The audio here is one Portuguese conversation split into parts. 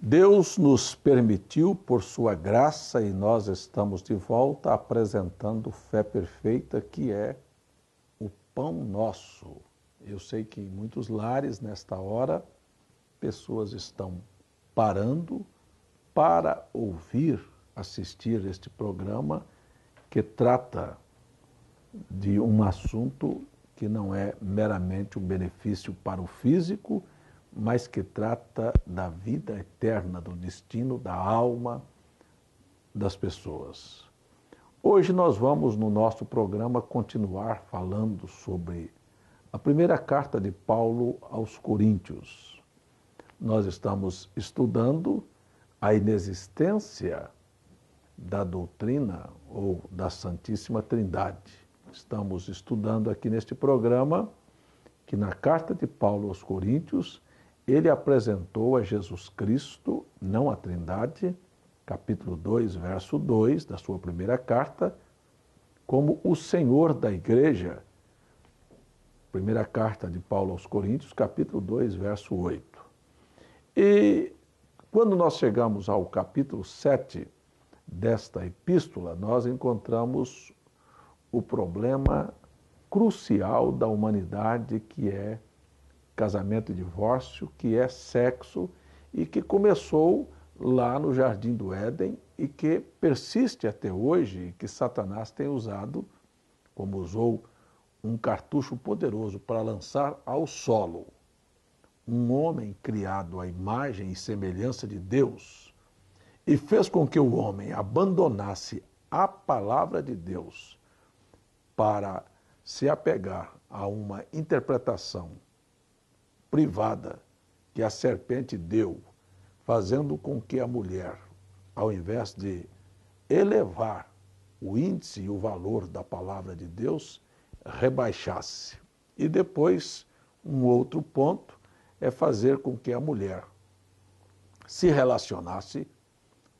Deus nos permitiu, por sua graça, e nós estamos de volta apresentando Fé Perfeita, que é o pão nosso. Eu sei que em muitos lares, nesta hora, pessoas estão parando para ouvir, assistir este programa que trata de um assunto que não é meramente um benefício para o físico, mas que trata da vida eterna, do destino, da alma das pessoas. Hoje nós vamos, no nosso programa, continuar falando sobre a primeira carta de Paulo aos Coríntios. Nós estamos estudando a inexistência da doutrina ou da Santíssima Trindade. Estamos estudando aqui neste programa que na carta de Paulo aos Coríntios, ele apresentou a Jesus Cristo, não a Trindade, capítulo 2, verso 2 da sua primeira carta, como o Senhor da igreja. Primeira carta de Paulo aos Coríntios, capítulo 2, verso 8. E quando nós chegamos ao capítulo 7 desta epístola, nós encontramos o problema crucial da humanidade, que é casamento e divórcio, que é sexo, e que começou lá no Jardim do Éden e que persiste até hoje, e que Satanás tem usado, como usou um cartucho poderoso para lançar ao solo um homem criado à imagem e semelhança de Deus, e fez com que o homem abandonasse a palavra de Deus para se apegar a uma interpretação privada que a serpente deu, fazendo com que a mulher, ao invés de elevar o índice e o valor da palavra de Deus, rebaixasse. E depois, um outro ponto é fazer com que a mulher se relacionasse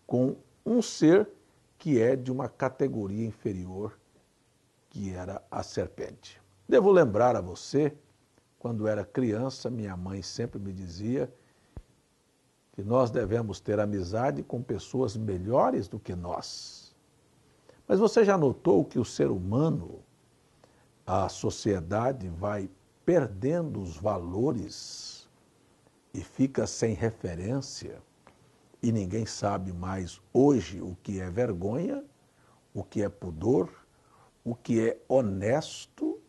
com um ser que é de uma categoria inferior, que era a serpente. Devo lembrar a você, quando era criança, minha mãe sempre me dizia que nós devemos ter amizade com pessoas melhores do que nós. Mas você já notou que o ser humano, a sociedade, vai perdendo os valores e fica sem referência, e ninguém sabe mais hoje o que é vergonha, o que é pudor, o que é honesto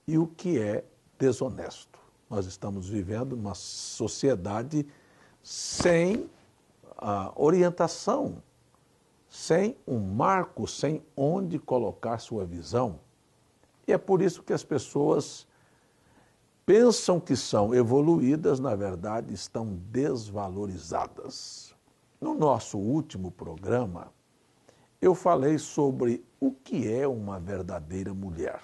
e o que é desonesto. Nós estamos vivendo uma sociedade sem orientação, sem um marco, sem onde colocar sua visão. E é por isso que as pessoas pensam que são evoluídas, na verdade estão desvalorizadas. No nosso último programa, eu falei sobre o que é uma verdadeira mulher.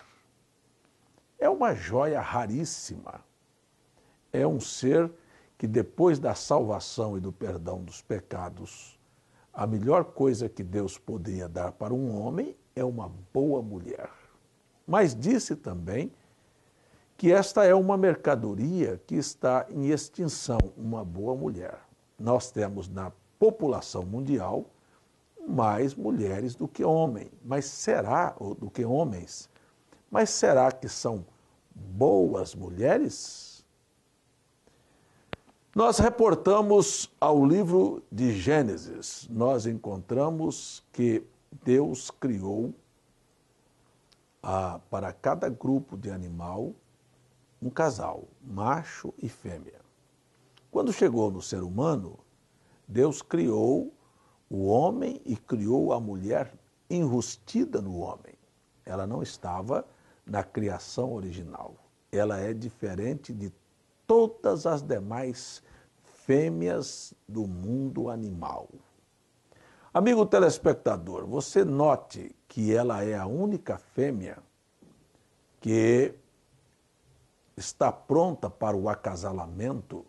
É uma joia raríssima. É um ser que, depois da salvação e do perdão dos pecados, a melhor coisa que Deus poderia dar para um homem é uma boa mulher. Mas disse também que esta é uma mercadoria que está em extinção, uma boa mulher. Nós temos na população mundial mais mulheres do que homens, mas será que são boas mulheres? Nós reportamos ao livro de Gênesis, nós encontramos que Deus criou para cada grupo de animal um casal, macho e fêmea. Quando chegou no ser humano, Deus criou o homem e criou a mulher enrustida no homem. Ela não estava na criação original. Ela é diferente de todas as demais fêmeas do mundo animal. Amigo telespectador, você note que ela é a única fêmea que está pronta para o acasalamento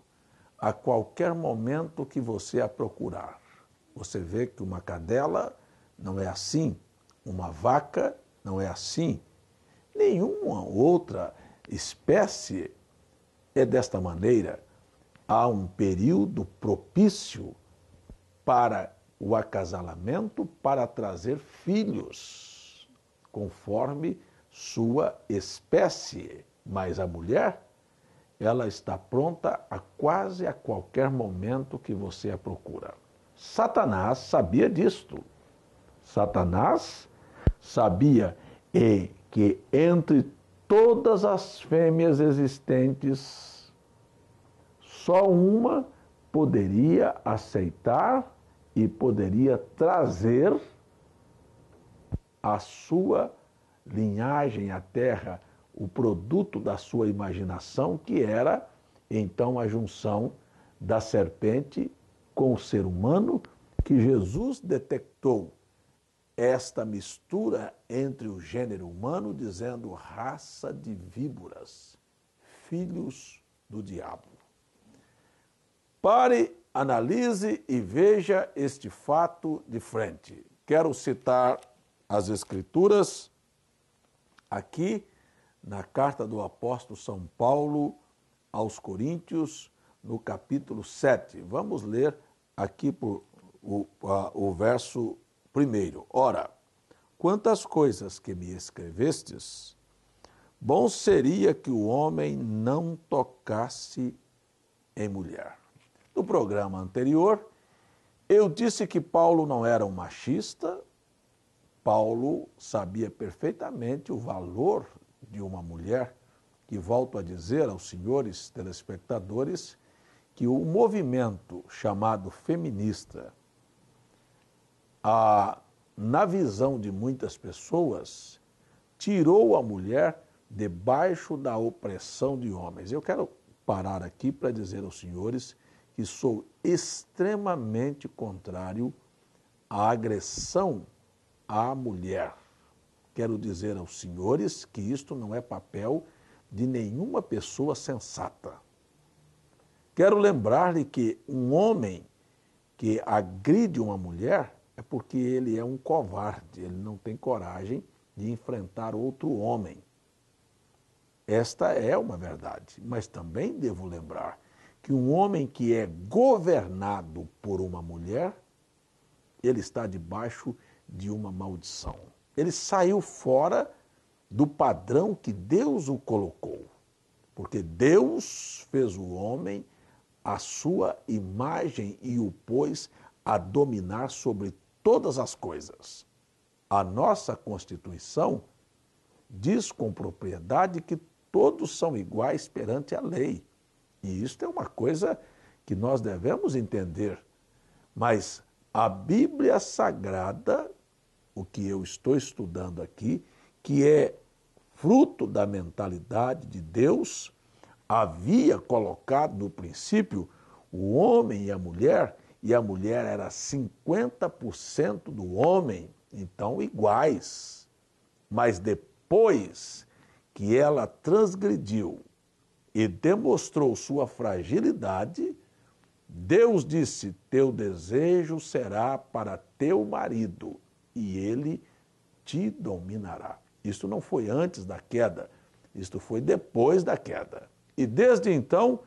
a qualquer momento que você a procurar. Você vê que uma cadela não é assim, uma vaca não é assim, nenhuma outra espécie é desta maneira. Há um período propício para o acasalamento, para trazer filhos, conforme sua espécie. Mas a mulher, ela está pronta a quase a qualquer momento que você a procura. Satanás sabia disto. Satanás sabia que entre todas as fêmeas existentes, só uma poderia aceitar e poderia trazer a sua linhagem à terra, o produto da sua imaginação, que era então a junção da serpente com o ser humano, que Jesus detectou esta mistura entre o gênero humano, dizendo raça de víboras, filhos do diabo. Pare, analise e veja este fato de frente. Quero citar as Escrituras aqui na carta do apóstolo São Paulo aos Coríntios, no capítulo 7. Vamos ler aqui o verso 1. Ora, quantas coisas que me escrevestes, bom seria que o homem não tocasse em mulher. No programa anterior, eu disse que Paulo não era um machista. Paulo sabia perfeitamente o valor de uma mulher, que volto a dizer aos senhores telespectadores que o movimento chamado feminista, na visão de muitas pessoas, tirou a mulher debaixo da opressão de homens. Eu quero parar aqui para dizer aos senhores que sou extremamente contrário à agressão à mulher. Quero dizer aos senhores que isto não é papel de nenhuma pessoa sensata. Quero lembrar-lhe que um homem que agride uma mulher é porque ele é um covarde, ele não tem coragem de enfrentar outro homem. Esta é uma verdade, mas também devo lembrar que um homem que é governado por uma mulher, ele está debaixo de uma maldição. Ele saiu fora do padrão que Deus o colocou, porque Deus fez o homem à sua imagem e o pôs a dominar sobre todas as coisas. A nossa Constituição diz com propriedade que todos são iguais perante a lei. E isto é uma coisa que nós devemos entender. Mas a Bíblia Sagrada, o que eu estou estudando aqui, que é fruto da mentalidade de Deus, havia colocado no princípio o homem e a mulher era 50% do homem, então iguais. Mas depois que ela transgrediu e demonstrou sua fragilidade, Deus disse: teu desejo será para teu marido e ele te dominará. Isto não foi antes da queda, isto foi depois da queda. E desde então,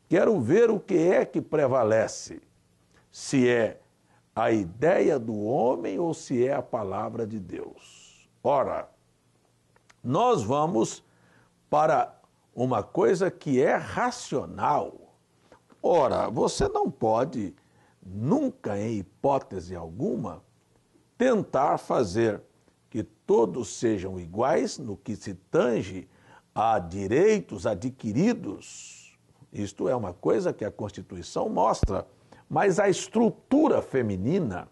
quero ver o que é que prevalece. Se é a ideia do homem ou se é a palavra de Deus. Ora, nós vamos para uma coisa que é racional. Ora, você não pode, nunca em hipótese alguma, tentar fazer que todos sejam iguais no que se tange a direitos adquiridos. Isto é uma coisa que a Constituição mostra, mas a estrutura feminina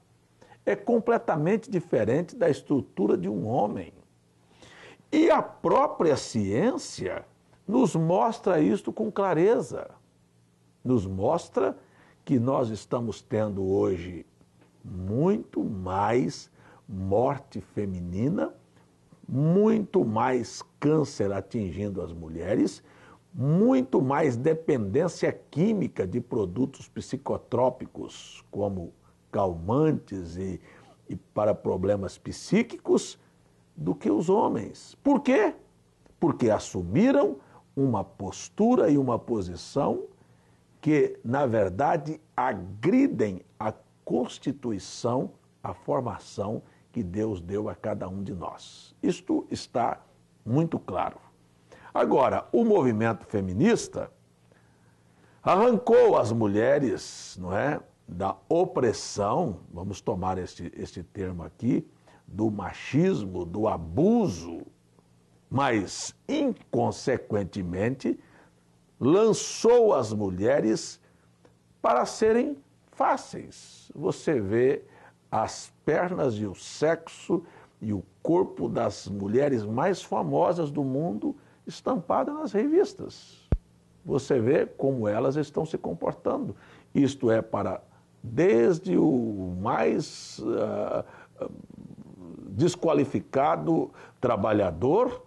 é completamente diferente da estrutura de um homem. E a própria ciência nos mostra isto com clareza. Nos mostra que nós estamos tendo hoje muito mais morte feminina, muito mais câncer atingindo as mulheres, muito mais dependência química de produtos psicotrópicos, como calmantes e para problemas psíquicos, do que os homens. Por quê? Porque assumiram uma postura e uma posição que, na verdade, agridem a constituição, a formação que Deus deu a cada um de nós. Isto está muito claro. Agora, o movimento feminista arrancou as mulheres, não é, da opressão, vamos tomar este termo aqui, do machismo, do abuso, mas, inconsequentemente, lançou as mulheres para serem fáceis. Você vê as pernas e o sexo e o corpo das mulheres mais famosas do mundo estampadas nas revistas. Você vê como elas estão se comportando. Isto é para desde o mais desqualificado trabalhador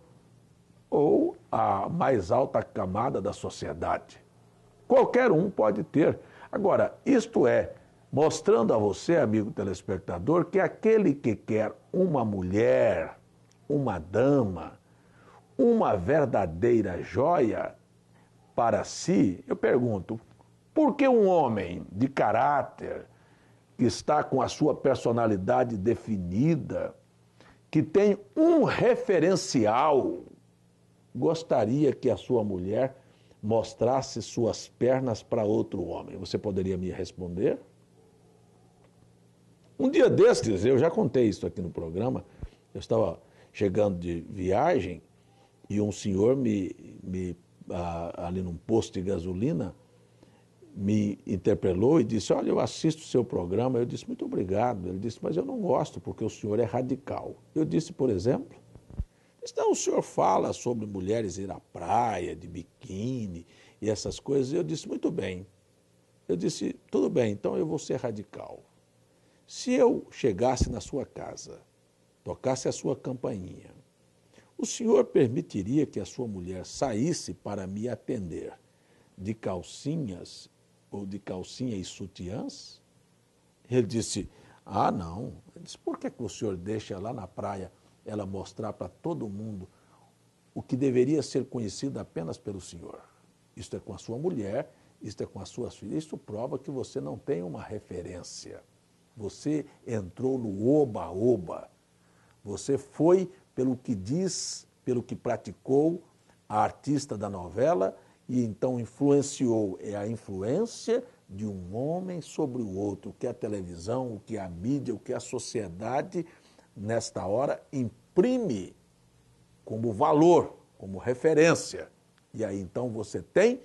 ou a mais alta camada da sociedade. Qualquer um pode ter. Agora, isto é mostrando a você, amigo telespectador, que aquele que quer uma mulher, uma dama, uma verdadeira joia para si, eu pergunto, por que um homem de caráter, que está com a sua personalidade definida, que tem um referencial, gostaria que a sua mulher mostrasse suas pernas para outro homem? Você poderia me responder? Um dia destes, eu já contei isso aqui no programa, eu estava chegando de viagem e um senhor ali num posto de gasolina, me interpelou e disse, olha, eu assisto o seu programa. Eu disse, muito obrigado. Ele disse, mas eu não gosto porque o senhor é radical. Eu disse, por exemplo, então o senhor fala sobre mulheres ir à praia, de biquíni e essas coisas. Eu disse, muito bem. Eu disse, tudo bem, então eu vou ser radical. Se eu chegasse na sua casa, tocasse a sua campainha, o senhor permitiria que a sua mulher saísse para me atender de calcinhas ou de calcinha e sutiãs? Ele disse, não. Ele disse, por que o senhor deixa lá na praia ela mostrar para todo mundo o que deveria ser conhecido apenas pelo senhor? Isto é com a sua mulher, isto é com as suas filhas, isso prova que você não tem uma referência. Você entrou no oba-oba. Você foi pelo que diz, pelo que praticou a artista da novela e então influenciou. É a influência de um homem sobre o outro, o que a televisão, o que a mídia, o que a sociedade, nesta hora, imprime como valor, como referência. E aí então você tem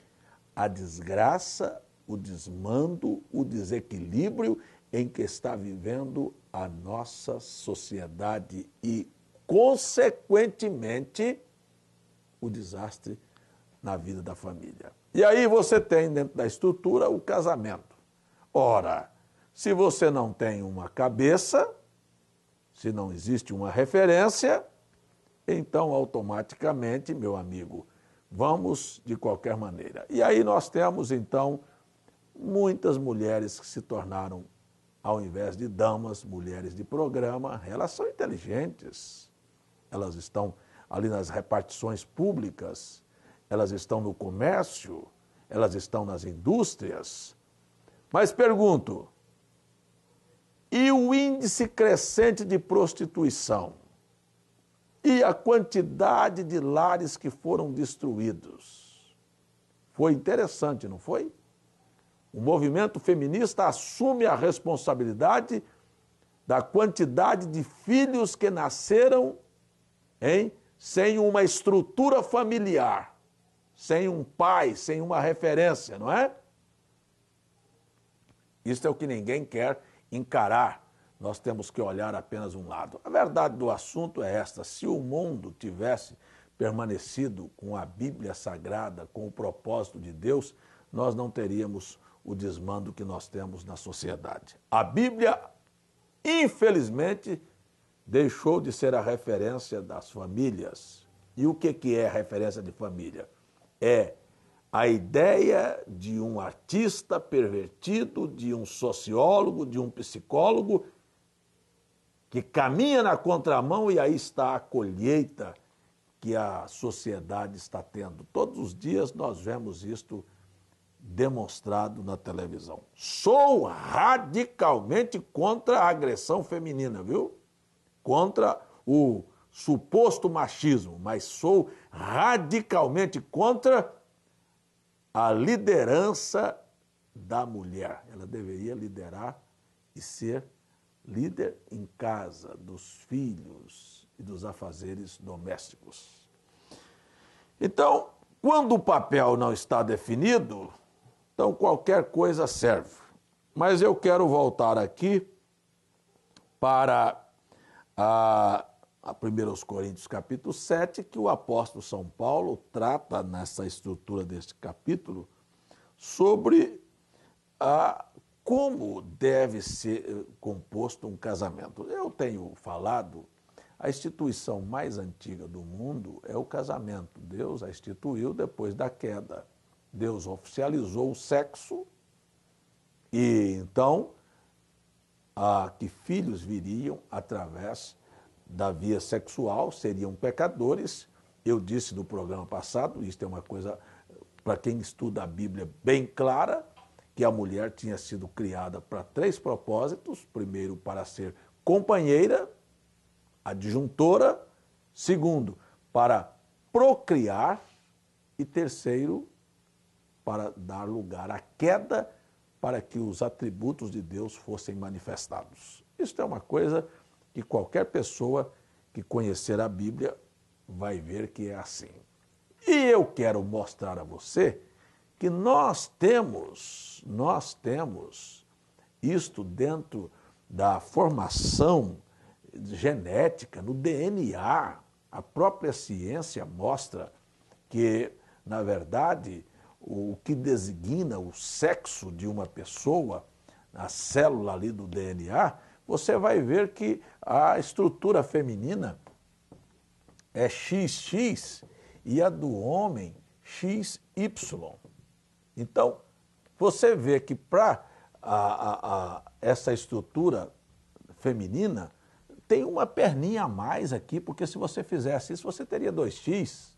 a desgraça, o desmando, o desequilíbrio em que está vivendo a nossa sociedade e, consequentemente, o desastre na vida da família. E aí você tem dentro da estrutura o casamento. Ora, se você não tem uma cabeça, se não existe uma referência, então automaticamente, meu amigo, vamos de qualquer maneira. E aí nós temos então muitas mulheres que se tornaram, ao invés de damas, mulheres de programa. Elas são inteligentes, elas estão ali nas repartições públicas, elas estão no comércio, elas estão nas indústrias. Mas pergunto, e o índice crescente de prostituição? E a quantidade de lares que foram destruídos? Foi interessante, não foi? O movimento feminista assume a responsabilidade da quantidade de filhos que nasceram sem uma estrutura familiar, sem um pai, sem uma referência, não é? Isso é o que ninguém quer encarar. Nós temos que olhar apenas um lado. A verdade do assunto é esta: se o mundo tivesse permanecido com a Bíblia Sagrada, com o propósito de Deus, nós não teríamos o desmando que nós temos na sociedade. A Bíblia, infelizmente, deixou de ser a referência das famílias. E o que é a referência de família? É a ideia de um artista pervertido, de um sociólogo, de um psicólogo, que caminha na contramão, e aí está a colheita que a sociedade está tendo. Todos os dias nós vemos isto demonstrado na televisão. Sou radicalmente contra a agressão feminina, viu? Contra o suposto machismo, mas sou radicalmente contra a liderança da mulher. Ela deveria liderar e ser líder em casa, dos filhos e dos afazeres domésticos. Então, quando o papel não está definido, então qualquer coisa serve. Mas eu quero voltar aqui para a 1 Coríntios capítulo 7, que o apóstolo São Paulo trata nessa estrutura deste capítulo sobre como deve ser composto um casamento. Eu tenho falado, a instituição mais antiga do mundo é o casamento. Deus a instituiu depois da queda. Deus oficializou o sexo e então que filhos viriam através da via sexual, seriam pecadores. Eu disse no programa passado, isso é uma coisa para quem estuda a Bíblia bem clara, que a mulher tinha sido criada para 3 propósitos. Primeiro, para ser companheira, adjuntora. Segundo, para procriar. E terceiro, para dar lugar à queda, para que os atributos de Deus fossem manifestados. Isso é uma coisa que qualquer pessoa que conhecer a Bíblia vai ver que é assim. E eu quero mostrar a você que nós temos isto dentro da formação genética, no DNA. A própria ciência mostra que, na verdade, o que designa o sexo de uma pessoa, a célula ali do DNA, você vai ver que a estrutura feminina é XX e a do homem XY. Então, você vê que para essa estrutura feminina tem uma perninha a mais aqui, porque se você fizesse isso, você teria 2x.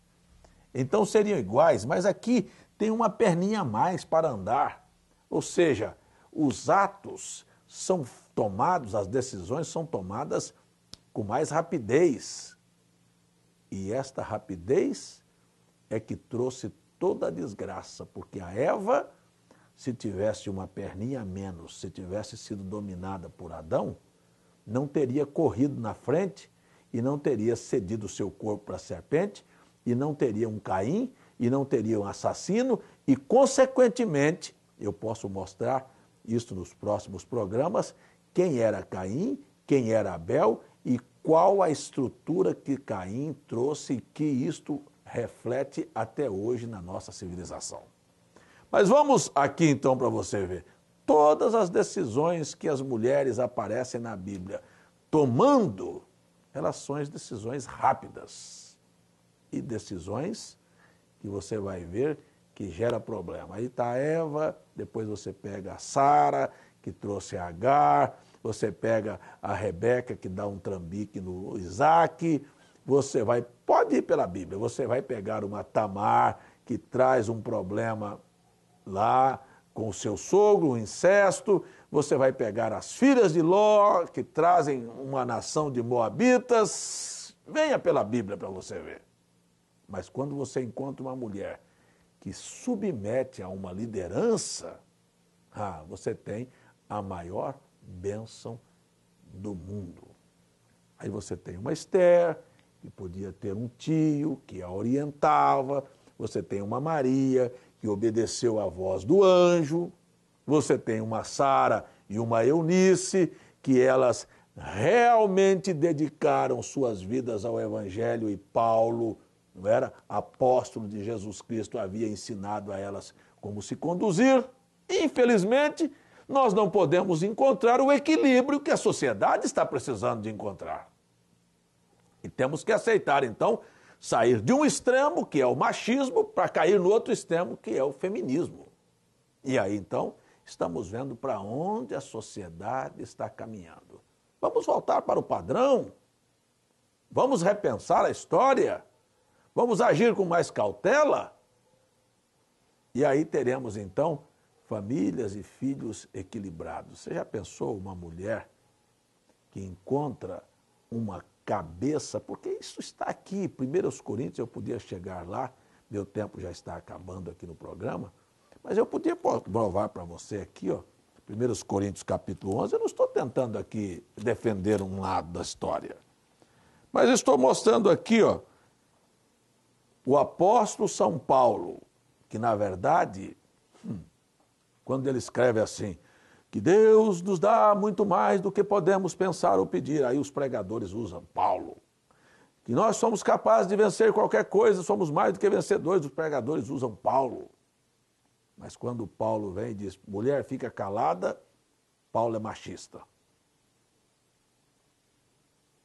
Então seriam iguais, mas aqui tem uma perninha a mais para andar. Ou seja, os atos são tomados, as decisões são tomadas com mais rapidez. E esta rapidez é que trouxe toda a desgraça, porque a Eva, se tivesse uma perninha a menos, se tivesse sido dominada por Adão, não teria corrido na frente e não teria cedido o seu corpo para a serpente, e não teria um Caim, e não teria um assassino, e, consequentemente, eu posso mostrar isso nos próximos programas, quem era Caim, quem era Abel e qual a estrutura que Caim trouxe e que isto reflete até hoje na nossa civilização. Mas vamos aqui então para você ver. Todas as decisões que as mulheres aparecem na Bíblia tomando, elas são decisões rápidas e decisões que você vai ver que gera problema. Aí está a Eva, depois você pega a Sara, que trouxe a Agar, você pega a Rebeca, que dá um trambique no Isaac, você vai, pode ir pela Bíblia, você vai pegar uma Tamar, que traz um problema lá com o seu sogro, o incesto, você vai pegar as filhas de Ló, que trazem uma nação de moabitas, venha pela Bíblia para você ver. Mas quando você encontra uma mulher que submete a uma liderança, você tem a maior bênção do mundo. Aí você tem uma Esther, que podia ter um tio que a orientava, você tem uma Maria, que obedeceu à voz do anjo, você tem uma Sara e uma Eunice, que elas realmente dedicaram suas vidas ao Evangelho, e Paulo, não era? Apóstolo de Jesus Cristo, havia ensinado a elas como se conduzir. Infelizmente, nós não podemos encontrar o equilíbrio que a sociedade está precisando de encontrar. E temos que aceitar, então, sair de um extremo, que é o machismo, para cair no outro extremo, que é o feminismo. E aí, então, estamos vendo para onde a sociedade está caminhando. Vamos voltar para o padrão? Vamos repensar a história? Vamos agir com mais cautela? E aí teremos, então, famílias e filhos equilibrados. Você já pensou uma mulher que encontra uma cabeça, porque isso está aqui, 1 Coríntios, eu podia chegar lá, meu tempo já está acabando aqui no programa, mas eu podia provar para você aqui, ó, 1 Coríntios capítulo 11, eu não estou tentando aqui defender um lado da história, mas estou mostrando aqui, ó, o apóstolo São Paulo, que na verdade, quando ele escreve assim, que Deus nos dá muito mais do que podemos pensar ou pedir. Aí os pregadores usam Paulo. Que nós somos capazes de vencer qualquer coisa, somos mais do que vencedores. Os pregadores usam Paulo. Mas quando Paulo vem e diz, mulher, fica calada, Paulo é machista.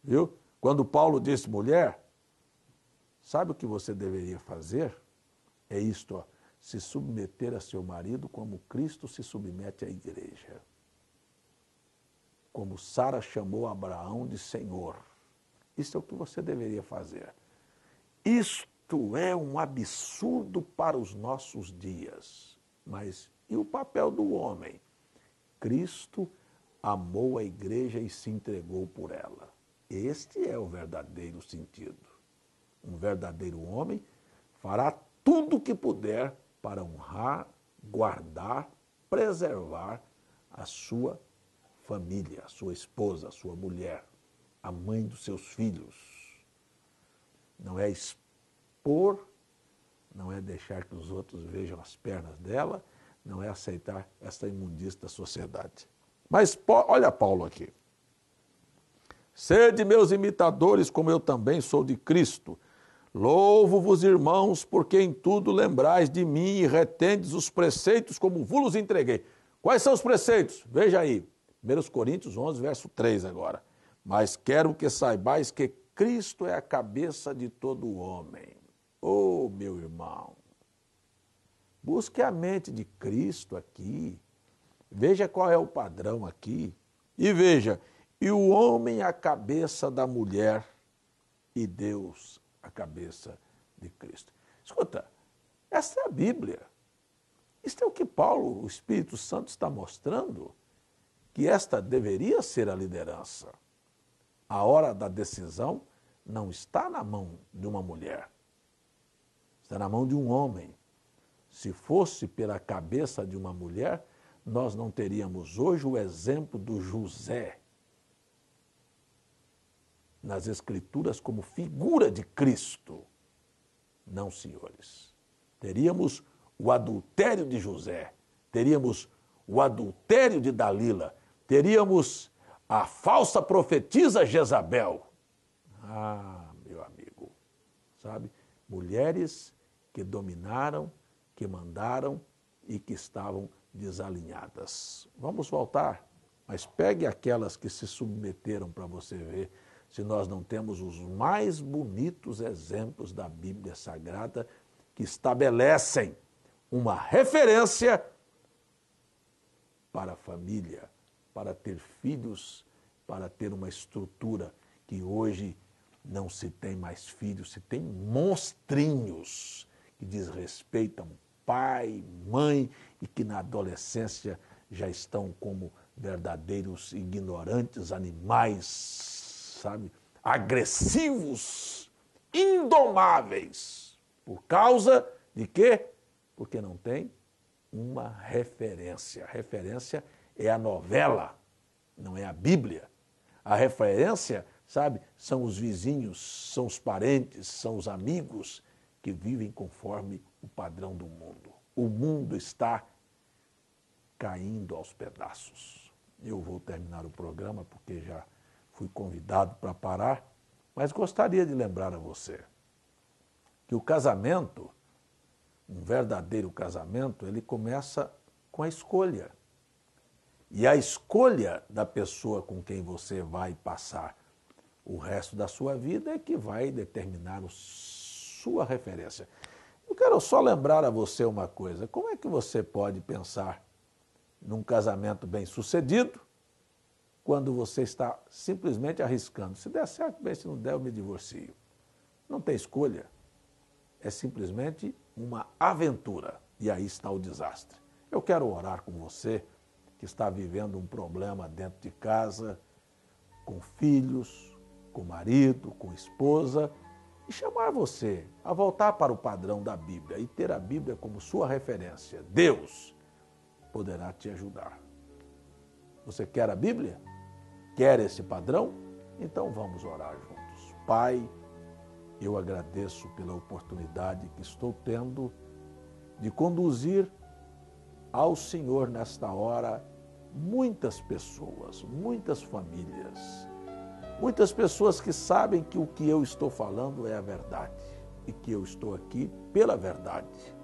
Viu? Quando Paulo disse, mulher, sabe o que você deveria fazer? É isto, ó. Se submeter a seu marido como Cristo se submete à igreja. Como Sara chamou Abraão de Senhor. Isso é o que você deveria fazer. Isto é um absurdo para os nossos dias. Mas e o papel do homem? Cristo amou a igreja e se entregou por ela. Este é o verdadeiro sentido. Um verdadeiro homem fará tudo o que puder para honrar, guardar, preservar a sua família, a sua esposa, a sua mulher, a mãe dos seus filhos. Não é expor, não é deixar que os outros vejam as pernas dela, não é aceitar essa imundícia da sociedade. Mas olha Paulo aqui. Sede meus imitadores, como eu também sou de Cristo. Louvo-vos, irmãos, porque em tudo lembrais de mim e retendes os preceitos como vos entreguei. Quais são os preceitos? Veja aí, 1 Coríntios 11, verso 3 agora. Mas quero que saibais que Cristo é a cabeça de todo homem. Oh, meu irmão, busque a mente de Cristo aqui. Veja qual é o padrão aqui. E veja, e o homem a cabeça da mulher e Deus a cabeça de Cristo. Escuta, essa é a Bíblia. Isto é o que Paulo, o Espírito Santo, está mostrando, que esta deveria ser a liderança. A hora da decisão não está na mão de uma mulher, está na mão de um homem. Se fosse pela cabeça de uma mulher, nós não teríamos hoje o exemplo do José nas Escrituras como figura de Cristo. Não, senhores. Teríamos o adultério de José, teríamos o adultério de Dalila, teríamos a falsa profetisa Jezabel. Ah, meu amigo, sabe? Mulheres que dominaram, que mandaram e que estavam desalinhadas. Vamos voltar, mas pegue aquelas que se submeteram para você ver se nós não temos os mais bonitos exemplos da Bíblia Sagrada que estabelecem uma referência para a família, para ter filhos, para ter uma estrutura que hoje não se tem mais filhos, se tem monstrinhos que desrespeitam pai, mãe e que na adolescência já estão como verdadeiros ignorantes, animais, sabe, agressivos, indomáveis. Por causa de quê? Porque não tem uma referência. A referência é a novela, não é a Bíblia. A referência, sabe, são os vizinhos, são os parentes, são os amigos que vivem conforme o padrão do mundo. O mundo está caindo aos pedaços. Eu vou terminar o programa porque já fui convidado para parar, mas gostaria de lembrar a você que o casamento, um verdadeiro casamento, ele começa com a escolha. E a escolha da pessoa com quem você vai passar o resto da sua vida é que vai determinar a sua referência. Eu quero só lembrar a você uma coisa. Como é que você pode pensar num casamento bem-sucedido quando você está simplesmente arriscando? Se der certo, bem, se não der, eu me divorcio. Não tem escolha. É simplesmente uma aventura. E aí está o desastre. Eu quero orar com você que está vivendo um problema dentro de casa, com filhos, com marido, com esposa, e chamar você a voltar para o padrão da Bíblia e ter a Bíblia como sua referência. Deus poderá te ajudar. Você quer a Bíblia? Quer esse padrão? Então vamos orar juntos. Pai, eu agradeço pela oportunidade que estou tendo de conduzir ao Senhor nesta hora muitas pessoas, muitas famílias, muitas pessoas que sabem que o que eu estou falando é a verdade e que eu estou aqui pela verdade,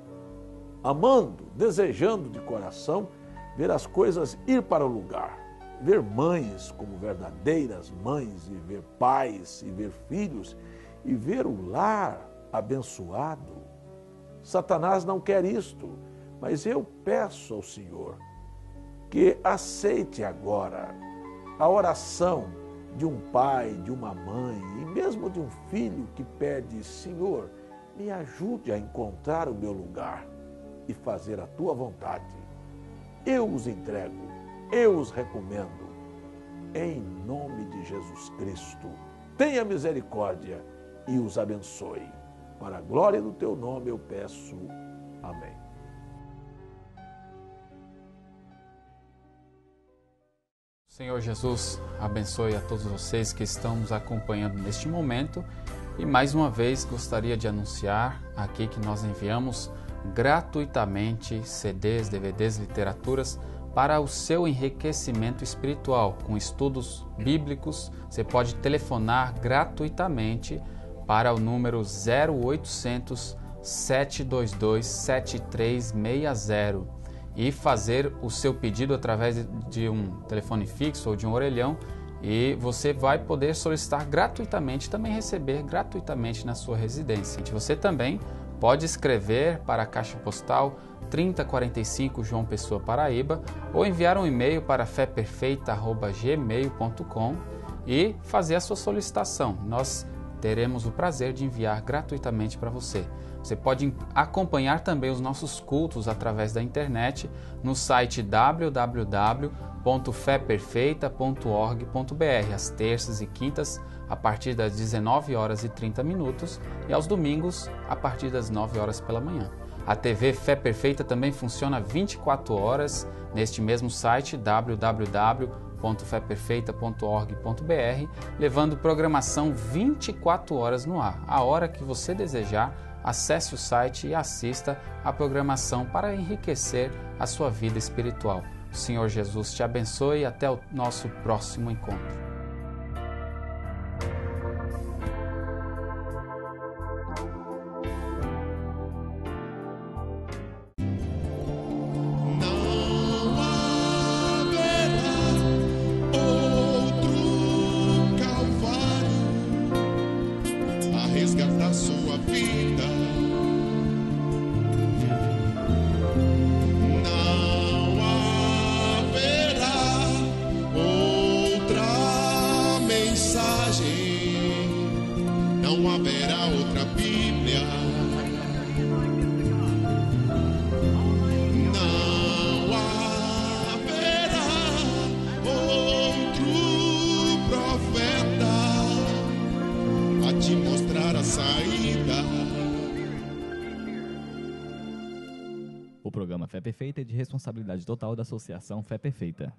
amando, desejando de coração ver as coisas ir para o lugar, ver mães como verdadeiras mães e ver pais e ver filhos e ver o lar abençoado. Satanás não quer isto, mas eu peço ao Senhor que aceite agora a oração de um pai, de uma mãe e mesmo de um filho que pede: Senhor, me ajude a encontrar o meu lugar e fazer a tua vontade. Eu os entrego, eu os recomendo, em nome de Jesus Cristo. Tenha misericórdia e os abençoe. Para a glória do teu nome eu peço. Amém. Senhor Jesus, abençoe a todos vocês que estão nos acompanhando neste momento e mais uma vez gostaria de anunciar aqui que nós enviamos gratuitamente CDs, DVDs, literaturas para o seu enriquecimento espiritual com estudos bíblicos. Você pode telefonar gratuitamente para o número 0800 722 7360 e fazer o seu pedido através de um telefone fixo ou de um orelhão, e você vai poder solicitar gratuitamente, também receber gratuitamente na sua residência. Você também pode escrever para a Caixa Postal 3045 João Pessoa, Paraíba, ou enviar um e-mail para feperfeita@gmail.com e fazer a sua solicitação. Nós teremos o prazer de enviar gratuitamente para você. Você pode acompanhar também os nossos cultos através da internet no site www.feperfeita.org.br, às terças e quintas a partir das 19h30 e aos domingos a partir das 9h pela manhã. A TV Fé Perfeita também funciona 24 horas neste mesmo site www.feperfeita.org.br, levando programação 24 horas no ar. A hora que você desejar, acesse o site e assista a programação para enriquecer a sua vida espiritual. O Senhor Jesus te abençoe e até o nosso próximo encontro. Resgatar sua vida. Não haverá outra mensagem, não haverá outra Bíblia, não haverá outro profeta a te mostrar a saída. O programa Fé Perfeita é de responsabilidade total da Associação Fé Perfeita.